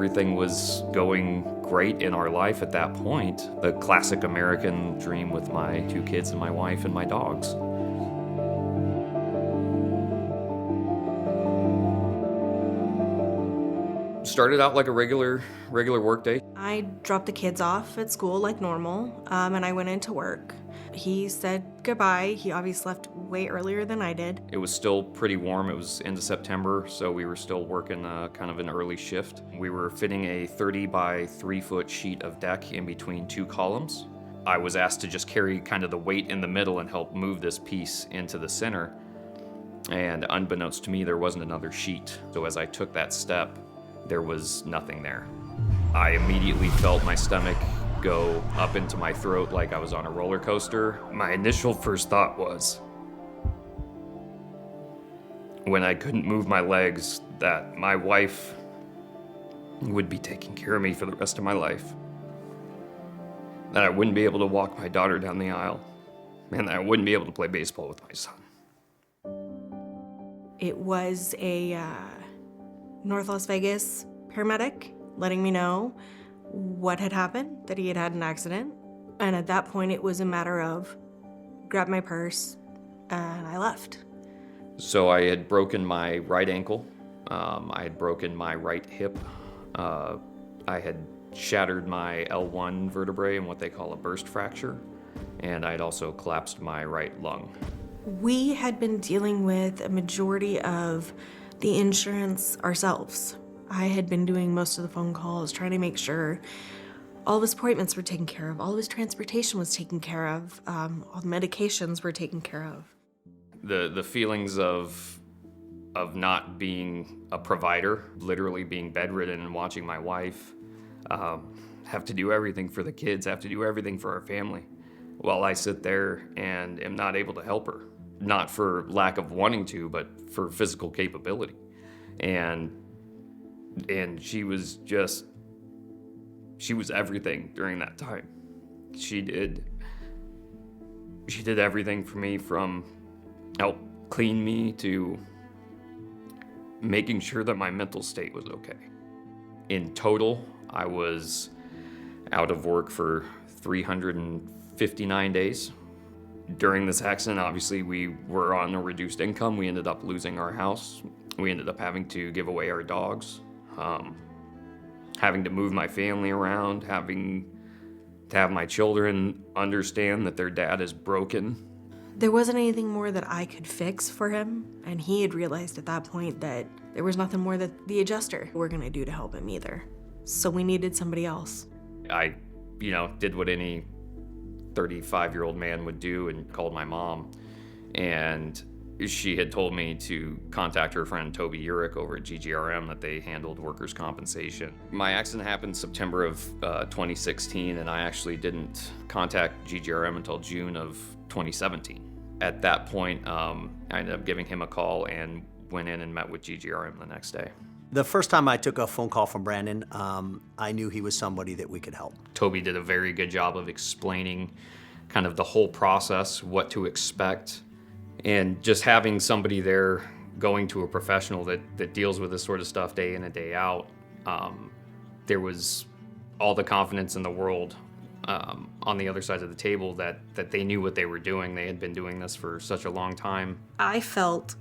everything was going great in our life at that point. The classic American dream with my 2 kids and my wife and my dogs. Started out like a regular work day. I dropped the kids off at school like normal, and I went into work. He said goodbye. He obviously left way earlier than I did. It was still pretty warm. It was into September, so we were still working kind of an early shift. We were fitting a 30 by 3 foot sheet of deck in between 2 columns. I was asked to just carry kind of the weight in the middle and help move this piece into the center. And unbeknownst to me, there wasn't another sheet. So as I took that step, there was nothing there. I immediately felt my stomach go up into my throat like I was on a roller coaster. My initial first thought was, when I couldn't move my legs, that my wife would be taking care of me for the rest of my life. That I wouldn't be able to walk my daughter down the aisle, and that I wouldn't be able to play baseball with my son. It was a North Las Vegas paramedic letting me know what had happened, that he had had an accident. And at that point, it was a matter of grab my purse and I left. So I had broken my right ankle. I had broken my right hip. I had shattered my L1 vertebrae in what they call a burst fracture. And I had also collapsed my right lung. We had been dealing with a majority of the insurance ourselves. I had been doing most of the phone calls, trying to make sure all of his appointments were taken care of, all of his transportation was taken care of, all the medications were taken care of. The feelings of not being a provider, literally being bedridden and watching my wife have to do everything for the kids, have to do everything for our family, while I sit there and am not able to help her. Not for lack of wanting to, but for physical capability. And she was everything during that time. She did everything for me, from help clean me to making sure that my mental state was okay. In total, I was out of work for 359 days. During this accident, obviously, we were on a reduced income. We ended up losing our house. We ended up having to give away our dogs, having to move my family around, having to have my children understand that their dad is broken. There wasn't anything more that I could fix for him, and he had realized at that point that there was nothing more that the adjuster were gonna do to help him either. So we needed somebody else. I, did what any 35-year-old man would do and called my mom. And she had told me to contact her friend Toby Urich over at GGRM, that they handled workers' compensation. My accident happened September of 2016, and I actually didn't contact GGRM until June of 2017. At that point, I ended up giving him a call and went in and met with GGRM the next day. The first time I took a phone call from Brandon, I knew he was somebody that we could help. Toby did a very good job of explaining kind of the whole process, what to expect, and just having somebody there going to a professional that deals with this sort of stuff day in and day out. There was all the confidence in the world on the other side of the table that they knew what they were doing. They had been doing this for such a long time. I felt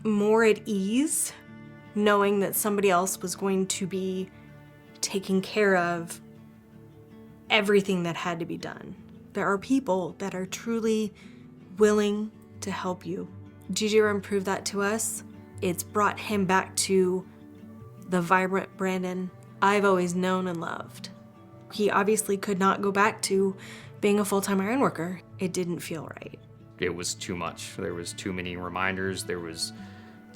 more at ease knowing that somebody else was going to be taking care of everything that had to be done. There are people that are truly willing to help you. GGRM proved that to us. It's brought him back to the vibrant Brandon I've always known and loved. He obviously could not go back to being a full-time iron worker. It didn't feel right. It was too much. There was too many reminders. There was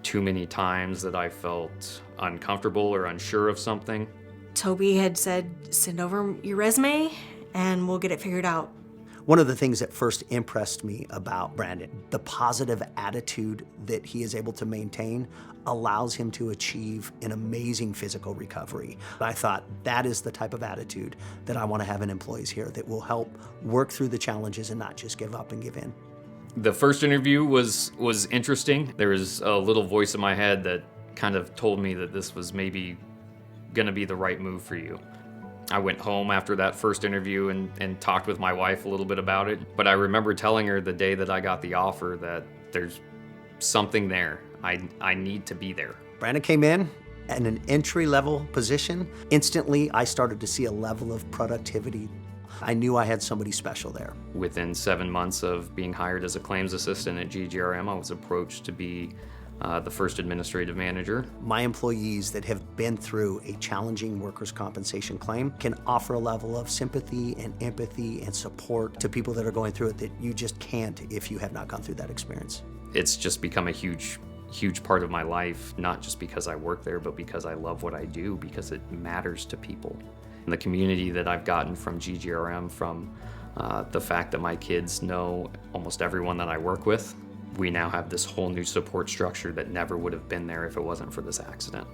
too many times that I felt uncomfortable or unsure of something. Toby had said, send over your resume and we'll get it figured out. One of the things that first impressed me about Brandon, the positive attitude that he is able to maintain allows him to achieve an amazing physical recovery. I thought that is the type of attitude that I want to have in employees here that will help work through the challenges and not just give up and give in. The first interview was interesting. There was a little voice in my head that kind of told me that this was maybe gonna be the right move for you. I went home after that first interview and talked with my wife a little bit about it. But I remember telling her the day that I got the offer that there's something there. I need to be there. Brandon came in at an entry-level position. Instantly, I started to see a level of productivity. I knew I had somebody special there. Within 7 months of being hired as a claims assistant at GGRM, I was approached to be the first administrative manager. My employees that have been through a challenging workers' compensation claim can offer a level of sympathy and empathy and support to people that are going through it that you just can't if you have not gone through that experience. It's just become a huge part of my life, not just because I work there, but because I love what I do, because it matters to people. And the community that I've gotten from GGRM, from the fact that my kids know almost everyone that I work with, we now have this whole new support structure that never would have been there if it wasn't for this accident.